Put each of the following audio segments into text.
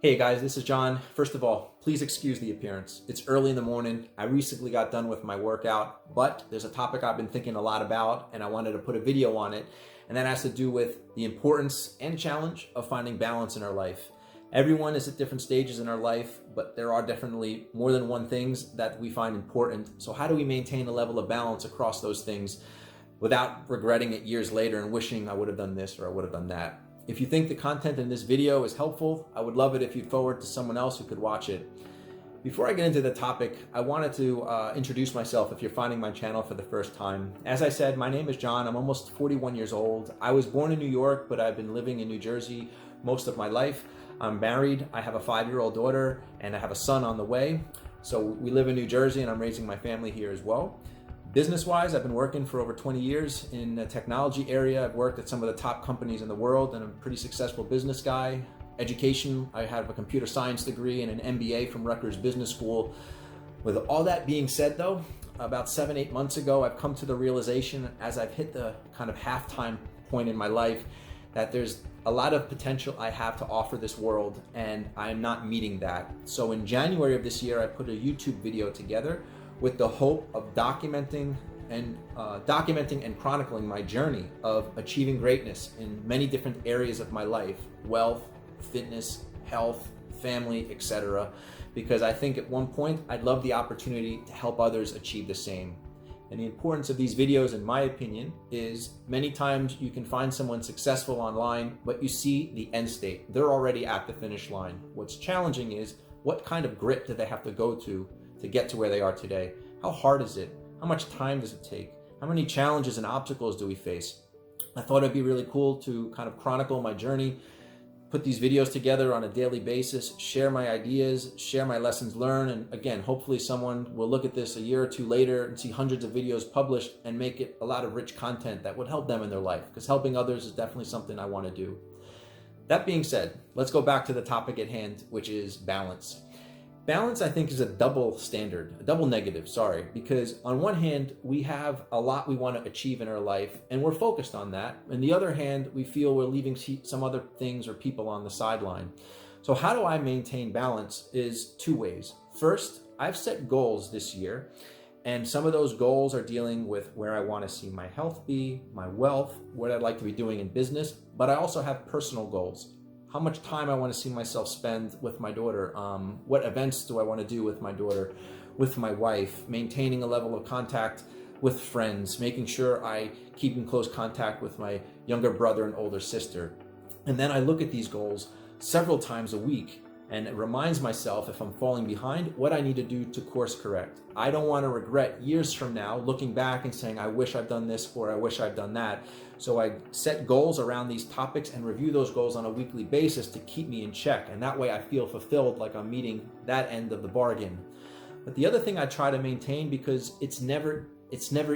Hey guys, this is John. First of all, please excuse the appearance. It's early in the morning. I recently got done with my workout, but there's a topic I've been thinking a lot about and I wanted to put a video on it. And that has to do with the importance and challenge of finding balance in our life. Everyone is at different stages in our life, but there are definitely more than one things that we find important. So how do we maintain a level of balance across those things without regretting it years later and wishing I would have done this or I would have done that? If you think the content in this video is helpful, I would love it if you'd forward to someone else who could watch it. Before I get into the topic, I wanted to introduce myself if you're finding my channel for the first time. As I said, my name is John. I'm almost 41 years old. I was born in New York, but I've been living in New Jersey most of my life. I'm married. I have a 5-year-old daughter and I have a son on the way. So we live in New Jersey and I'm raising my family here as well. Business-wise, I've been working for over 20 years in the technology area. I've worked at some of the top companies in the world and I'm a pretty successful business guy. Education, I have a computer science degree and an MBA from Rutgers Business School. With all that being said though, about 7-8 months ago, I've come to the realization as I've hit the kind of halftime point in my life that there's a lot of potential I have to offer this world and I'm not meeting that. So in January of this year, I put a YouTube video together with the hope of documenting and chronicling my journey of achieving greatness in many different areas of my life: wealth, fitness, health, family, etc. Because I think at one point I'd love the opportunity to help others achieve the same. And the importance of these videos, in my opinion, is many times you can find someone successful online, but you see the end state. They're already at the finish line. What's challenging is what kind of grit do they have to go to get to where they are today? How hard is it? How much time does it take? How many challenges and obstacles do we face? I thought it'd be really cool to kind of chronicle my journey, put these videos together on a daily basis, share my ideas, share my lessons learned, and again, hopefully someone will look at this a year or two later and see hundreds of videos published and make it a lot of rich content that would help them in their life, because helping others is definitely something I want to do. That being said, let's go back to the topic at hand, which is balance. Balance, I think, is a double negative, because on one hand, we have a lot we want to achieve in our life and we're focused on that. On the other hand, we feel we're leaving some other things or people on the sideline. So how do I maintain balance is two ways. First, I've set goals this year, and some of those goals are dealing with where I want to see my health be, my wealth, what I'd like to be doing in business, but I also have personal goals. How much time I want to see myself spend with my daughter, what events do I want to do with my daughter, with my wife, maintaining a level of contact with friends, making sure I keep in close contact with my younger brother and older sister. And then I look at these goals several times a week, and it reminds myself, if I'm falling behind, what I need to do to course correct. I don't want to regret years from now looking back and saying, I wish I've done this or I wish I've done that. So I set goals around these topics and review those goals on a weekly basis to keep me in check. And that way I feel fulfilled, like I'm meeting that end of the bargain. But the other thing I try to maintain, because it's never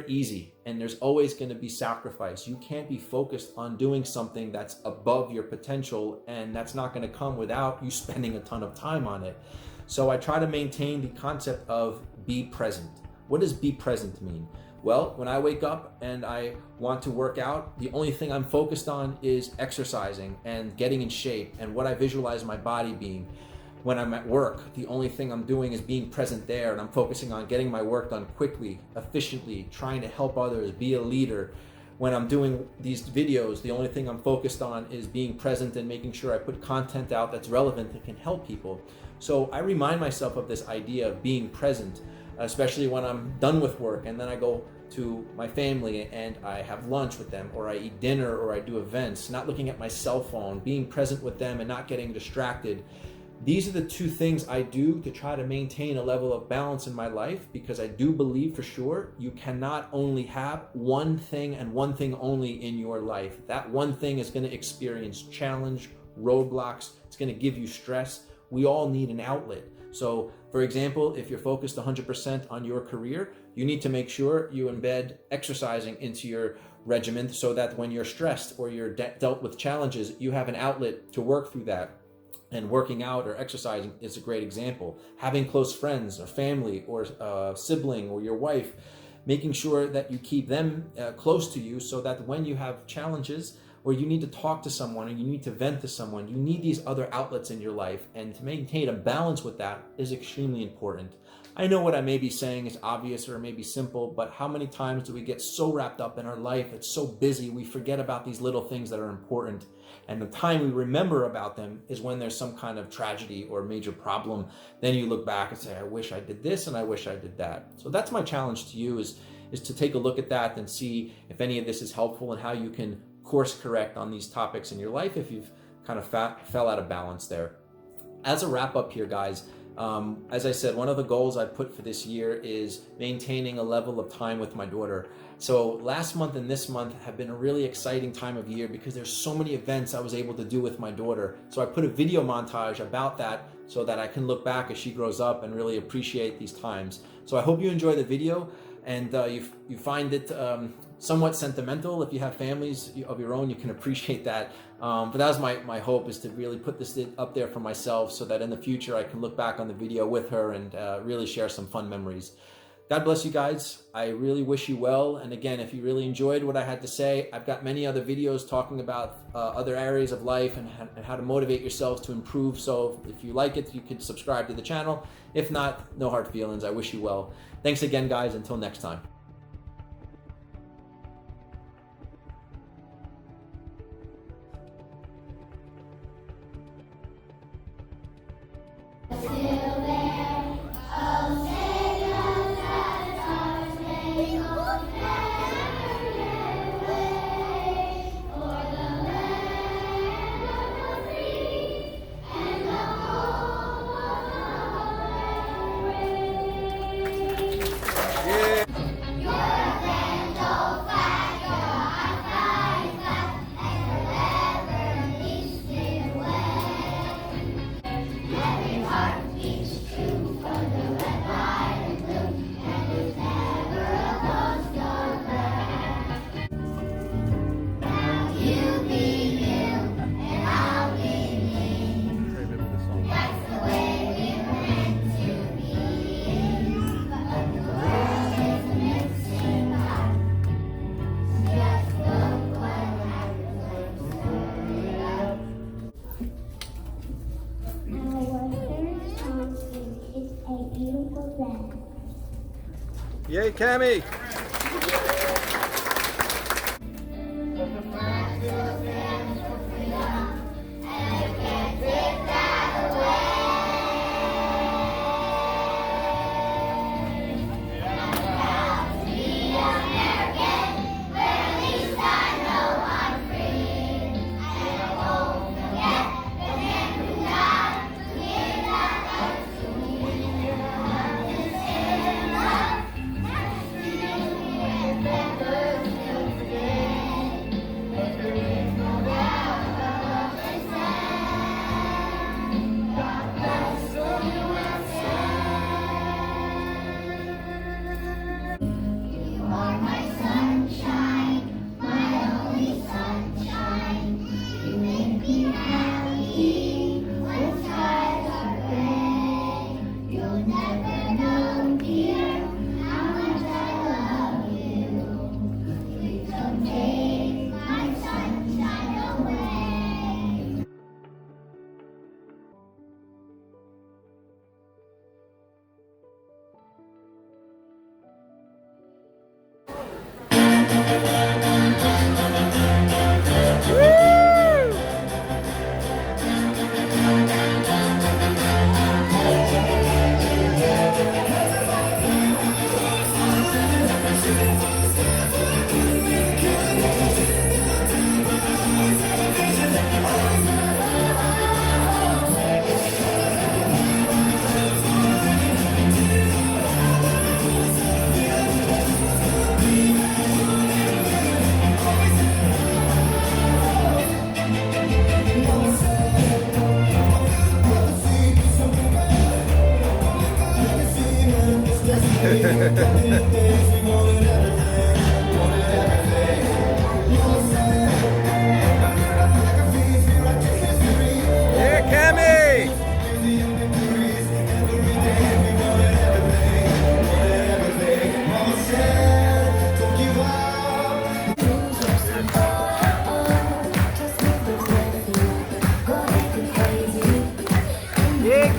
easy and there's always going to be sacrifice. You can't be focused on doing something that's above your potential, and that's not going to come without you spending a ton of time on it. So I try to maintain the concept of be present. What does be present mean? Well, when I wake up and I want to work out, the only thing I'm focused on is exercising and getting in shape and what I visualize my body being. When I'm at work, the only thing I'm doing is being present there, and I'm focusing on getting my work done quickly, efficiently, trying to help others, be a leader. When I'm doing these videos, the only thing I'm focused on is being present and making sure I put content out that's relevant that can help people. So I remind myself of this idea of being present, especially when I'm done with work and then I go to my family and I have lunch with them, or I eat dinner, or I do events, not looking at my cell phone, being present with them and not getting distracted. These are the two things I do to try to maintain a level of balance in my life, because I do believe for sure you cannot only have one thing and one thing only in your life. That one thing is going to experience challenge, roadblocks. It's going to give you stress. We all need an outlet. So, for example, if you're focused 100% on your career, you need to make sure you embed exercising into your regimen so that when you're stressed or you're dealt with challenges, you have an outlet to work through that. And working out or exercising is a great example. Having close friends or family or a sibling or your wife, making sure that you keep them close to you so that when you have challenges or you need to talk to someone, or you need to vent to someone. You need these other outlets in your life, and to maintain a balance with that is extremely important. I know what I may be saying is obvious or maybe simple, but how many times do we get so wrapped up in our life, it's so busy, we forget about these little things that are important. And the time we remember about them is when there's some kind of tragedy or major problem. Then you look back and say, I wish I did this and I wish I did that. So that's my challenge to you, is to take a look at that and see if any of this is helpful and how you can course correct on these topics in your life if you've kind of fell out of balance there. As a wrap up here, guys, as I said, one of the goals I put for this year is maintaining a level of time with my daughter. So last month and this month have been a really exciting time of year because there's so many events I was able to do with my daughter. So I put a video montage about that so that I can look back as she grows up and really appreciate these times. So I hope you enjoy the video and you find it somewhat sentimental. If you have families of your own, you can appreciate that. But that was my hope, is to really put this up there for myself so that in the future I can look back on the video with her and really share some fun memories. God bless you guys. I really wish you well. And again, if you really enjoyed what I had to say, I've got many other videos talking about other areas of life and how to motivate yourselves to improve. So if you like it, you could subscribe to the channel. If not, no hard feelings. I wish you well. Thanks again, guys. Until next time. Yay, Cammy! Yeah, Cammy!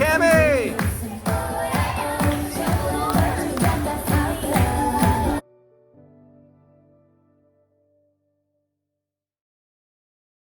Cammy!